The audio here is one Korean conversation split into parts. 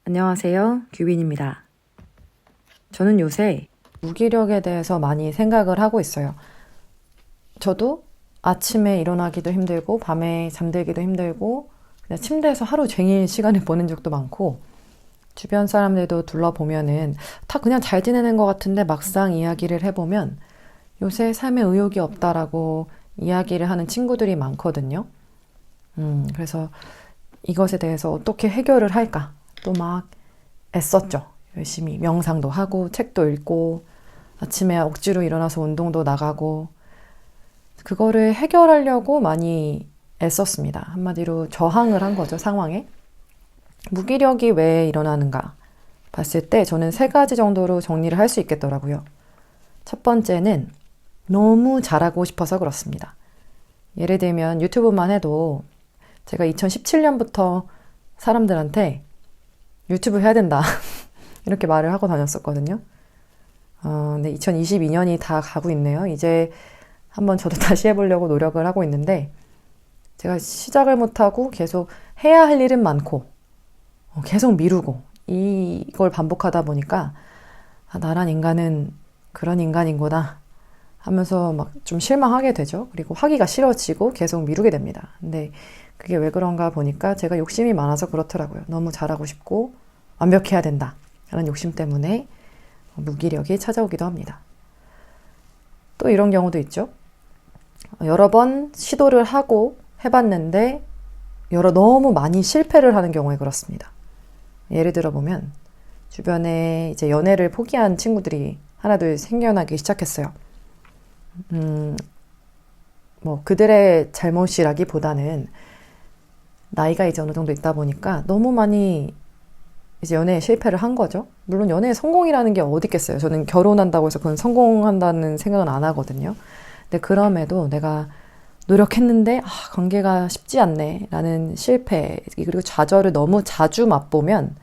안녕하세요. 규빈입니다. 저는 요새 무기력에 대해서 많이 생각을 하고 있어요. 저도 아침에 일어나기도 힘들고, 밤에 잠들기도 힘들고, 그냥 침대에서 하루 종일 시간을 보낸 적도 많고, 주변 사람들도 둘러보면은 다 그냥 잘 지내는 것 같은데 막상 이야기를 해보면 요새 삶에 의욕이 없다라고 이야기를 하는 친구들이 많거든요. 그래서 이것에 대해서 어떻게 해결을 할까? 또 막 애썼죠. 열심히 명상도 하고 책도 읽고 아침에 억지로 일어나서 운동도 나가고 그거를 해결하려고 많이 애썼습니다. 한마디로 저항을 한 거죠, 상황에. 무기력이 왜 일어나는가 봤을 때 저는 세 가지 정도로 정리를 할 수 있겠더라고요. 첫 번째는 너무 잘하고 싶어서 그렇습니다. 예를 들면 유튜브만 해도 제가 2017년부터 사람들한테 유튜브 해야 된다 이렇게 말을 하고 다녔었거든요. 근데 2022년이 다 가고 있네요. 이제 한번 저도 다시 해보려고 노력을 하고 있는데 제가 시작을 못하고 계속 해야 할 일은 많고 계속 미루고 이걸 반복하다 보니까 나란 인간은 그런 인간인구나 하면서 막 좀 실망하게 되죠. 그리고 하기가 싫어지고 계속 미루게 됩니다. 근데 그게 왜 그런가 보니까 제가 욕심이 많아서 그렇더라고요. 너무 잘하고 싶고 완벽해야 된다 라는 욕심 때문에 무기력이 찾아오기도 합니다. 또 이런 경우도 있죠. 여러 번 시도를 하고 해봤는데 너무 많이 실패를 하는 경우에 그렇습니다. 예를 들어 보면 주변에 이제 연애를 포기한 친구들이 하나둘 생겨나기 시작했어요. 뭐 그들의 잘못이라기보다는 나이가 이제 어느 정도 있다 보니까 너무 많이 이제 연애에 실패를 한 거죠. 물론 연애에 성공이라는 게 어디 있겠어요. 저는 결혼한다고 해서 그건 성공한다는 생각은 안 하거든요. 근데 그럼에도 내가 노력했는데 관계가 쉽지 않네 라는 실패 그리고 좌절을 너무 자주 맛보면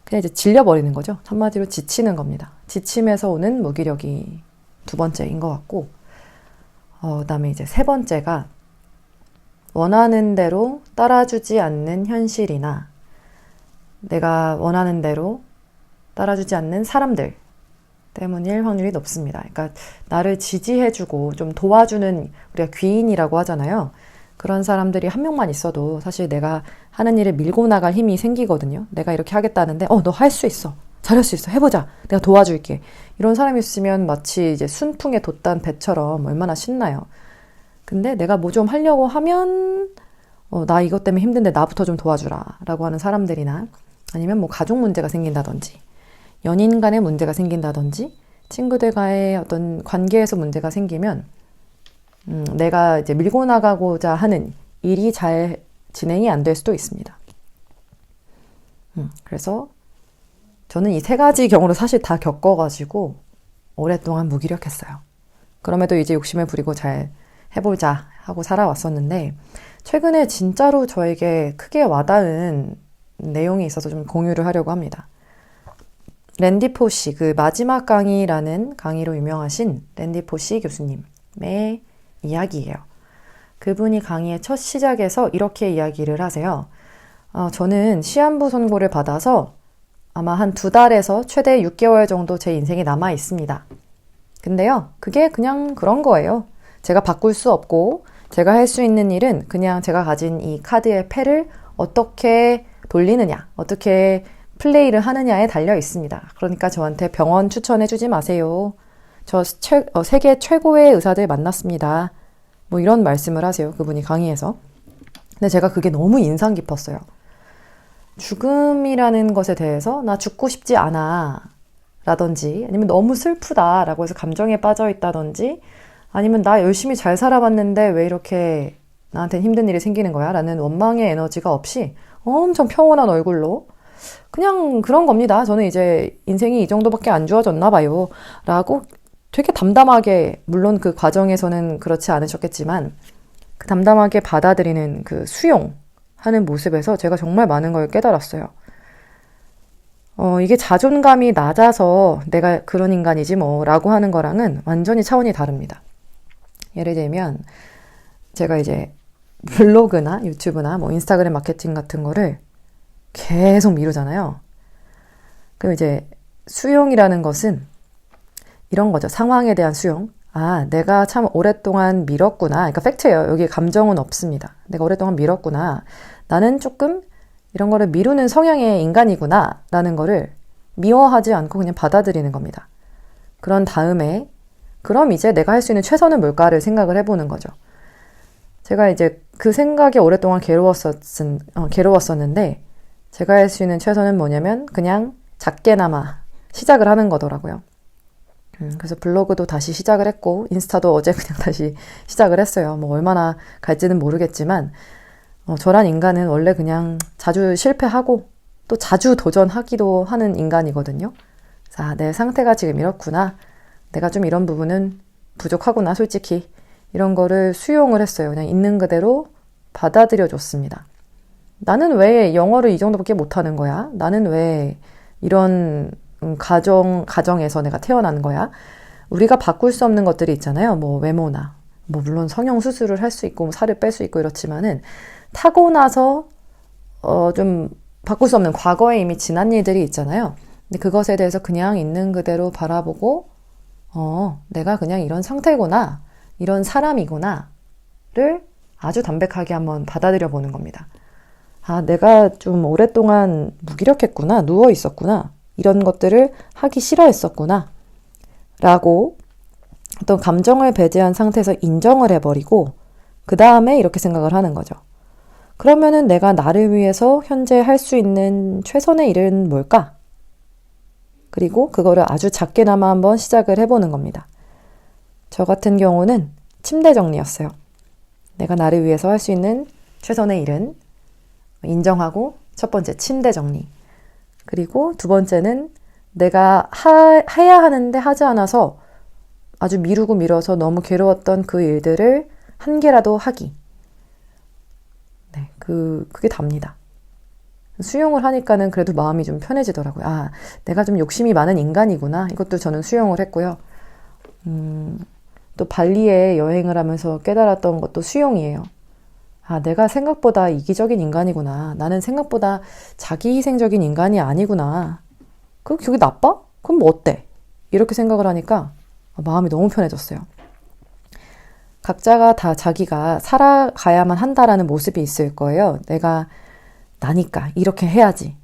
그냥 이제 질려버리는 거죠. 한마디로 지치는 겁니다. 지침에서 오는 무기력이 두 번째인 것 같고 그다음에 이제 세 번째가 원하는 대로 따라주지 않는 현실이나 내가 원하는 대로 따라주지 않는 사람들 때문일 확률이 높습니다. 그러니까 나를 지지해주고 좀 도와주는 우리가 귀인이라고 하잖아요. 그런 사람들이 한 명만 있어도 사실 내가 하는 일을 밀고 나갈 힘이 생기거든요. 내가 이렇게 하겠다는데 너 할 수 있어. 잘할 수 있어. 해보자. 내가 도와줄게. 이런 사람이 있으면 마치 이제 순풍에 돛단 배처럼 얼마나 신나요. 근데 내가 뭐 좀 하려고 하면 나 이것 때문에 힘든데 나부터 좀 도와주라 라고 하는 사람들이나 아니면 뭐 가족 문제가 생긴다든지 연인 간의 문제가 생긴다든지 친구들과의 어떤 관계에서 문제가 생기면 내가 이제 밀고 나가고자 하는 일이 잘 진행이 안 될 수도 있습니다. 그래서 저는 이 세 가지 경우를 사실 다 겪어가지고 오랫동안 무기력했어요. 그럼에도 이제 욕심을 부리고 잘 해보자 하고 살아왔었는데 최근에 진짜로 저에게 크게 와닿은 내용이 있어서 좀 공유를 하려고 합니다. 랜디 포시, 그 마지막 강의라는 강의로 유명하신 랜디 포시 교수님의 이야기예요. 그분이 강의의 첫 시작에서 이렇게 이야기를 하세요. 저는 시한부 선고를 받아서 아마 한 2달에서 최대 6개월 정도 제 인생에 남아 있습니다. 근데요, 그게 그냥 그런 거예요. 제가 바꿀 수 없고 제가 할 수 있는 일은 그냥 제가 가진 이 카드의 패를 어떻게 돌리느냐, 어떻게 플레이를 하느냐에 달려 있습니다. 그러니까 저한테 병원 추천해주지 마세요. 저 세계 최고의 의사들 만났습니다. 뭐 이런 말씀을 하세요. 그분이 강의에서. 근데 제가 그게 너무 인상 깊었어요. 죽음이라는 것에 대해서 나 죽고 싶지 않아 라든지 아니면 너무 슬프다 라고 해서 감정에 빠져 있다든지 아니면 나 열심히 잘 살아봤는데 왜 이렇게 나한테는 힘든 일이 생기는 거야 라는 원망의 에너지가 없이 엄청 평온한 얼굴로 그냥 그런 겁니다. 저는 이제 인생이 이 정도밖에 안 주어졌나 봐요 라고 되게 담담하게, 물론 그 과정에서는 그렇지 않으셨겠지만 그 담담하게 받아들이는 그 수용하는 모습에서 제가 정말 많은 걸 깨달았어요. 이게 자존감이 낮아서 내가 그런 인간이지 뭐 라고 하는 거랑은 완전히 차원이 다릅니다. 예를 들면 제가 이제 블로그나 유튜브나 뭐 인스타그램 마케팅 같은 거를 계속 미루잖아요. 그럼 이제 수용이라는 것은 이런 거죠. 상황에 대한 수용. 아, 내가 참 오랫동안 미뤘구나. 그러니까 팩트예요. 여기 감정은 없습니다. 내가 오랫동안 미뤘구나. 나는 조금 이런 거를 미루는 성향의 인간이구나. 라는 거를 미워하지 않고 그냥 받아들이는 겁니다. 그런 다음에 그럼 이제 내가 할 수 있는 최선은 뭘까를 생각을 해보는 거죠. 제가 이제 그 생각에 오랫동안 괴로웠었는데 제가 할 수 있는 최선은 뭐냐면 그냥 작게나마 시작을 하는 거더라고요. 그래서 블로그도 다시 시작을 했고 인스타도 어제 그냥 다시 시작을 했어요. 뭐 얼마나 갈지는 모르겠지만 저란 인간은 원래 그냥 자주 실패하고 또 자주 도전하기도 하는 인간이거든요. 자, 내 상태가 지금 이렇구나. 내가 좀 이런 부분은 부족하구나, 솔직히. 이런 거를 수용을 했어요. 그냥 있는 그대로 받아들여 줬습니다. 나는 왜 영어를 이 정도밖에 못하는 거야? 나는 왜 이런 가정에서 내가 태어난 거야? 우리가 바꿀 수 없는 것들이 있잖아요. 뭐 외모나, 뭐 물론 성형 수술을 할 수 있고 뭐 살을 뺄 수 있고 이렇지만은 타고나서 좀 바꿀 수 없는 과거에 이미 지난 일들이 있잖아요. 근데 그것에 대해서 그냥 있는 그대로 바라보고 내가 그냥 이런 상태구나, 이런 사람이구나를 아주 담백하게 한번 받아들여 보는 겁니다. 아, 내가 좀 오랫동안 무기력했구나, 누워 있었구나, 이런 것들을 하기 싫어했었구나 라고 어떤 감정을 배제한 상태에서 인정을 해버리고 그 다음에 이렇게 생각을 하는 거죠. 그러면은 내가 나를 위해서 현재 할 수 있는 최선의 일은 뭘까? 그리고 그거를 아주 작게나마 한번 시작을 해보는 겁니다. 저 같은 경우는 침대 정리였어요. 내가 나를 위해서 할 수 있는 최선의 일은 인정하고 첫 번째 침대 정리. 그리고 두 번째는 내가 해야 하는데 하지 않아서 아주 미루고 미뤄서 너무 괴로웠던 그 일들을 한 개라도 하기. 네, 그게 답니다. 수용을 하니까는 그래도 마음이 좀 편해지더라고요. 아, 내가 좀 욕심이 많은 인간이구나. 이것도 저는 수용을 했고요. 또 발리에 여행을 하면서 깨달았던 것도 수용이에요. 아, 내가 생각보다 이기적인 인간이구나. 나는 생각보다 자기희생적인 인간이 아니구나. 그게 나빠? 그럼 뭐 어때? 이렇게 생각을 하니까 마음이 너무 편해졌어요. 각자가 다 자기가 살아가야만 한다라는 모습이 있을 거예요. 내가 나니까 이렇게 해야지.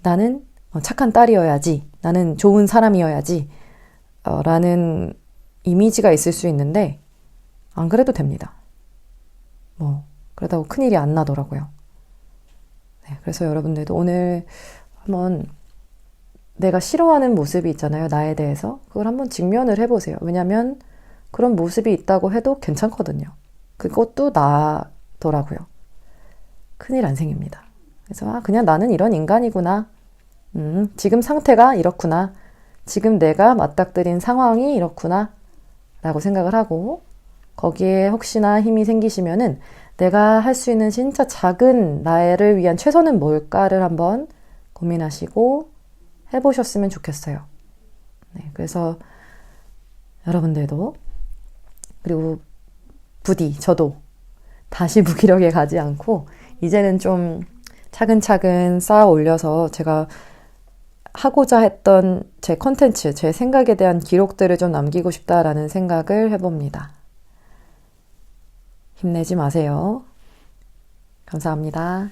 나는 착한 딸이어야지. 나는 좋은 사람이어야지. 라는 이미지가 있을 수 있는데 안 그래도 됩니다. 그러다고 큰일이 안 나더라고요. 네, 그래서 여러분들도 오늘 한번 내가 싫어하는 모습이 있잖아요. 나에 대해서. 그걸 한번 직면을 해보세요. 왜냐면 그런 모습이 있다고 해도 괜찮거든요. 그것도 나더라고요. 큰일 안 생깁니다. 그래서 그냥 나는 이런 인간이구나. 지금 상태가 이렇구나. 지금 내가 맞닥뜨린 상황이 이렇구나. 라고 생각을 하고 거기에 혹시나 힘이 생기시면은 내가 할 수 있는 진짜 작은 나를 위한 최선은 뭘까를 한번 고민하시고 해보셨으면 좋겠어요. 네, 그래서 여러분들도 그리고 부디 저도 다시 무기력에 가지 않고 이제는 좀 차근차근 쌓아 올려서 제가 하고자 했던 제 컨텐츠, 제 생각에 대한 기록들을 좀 남기고 싶다라는 생각을 해봅니다. 힘내지 마세요. 감사합니다.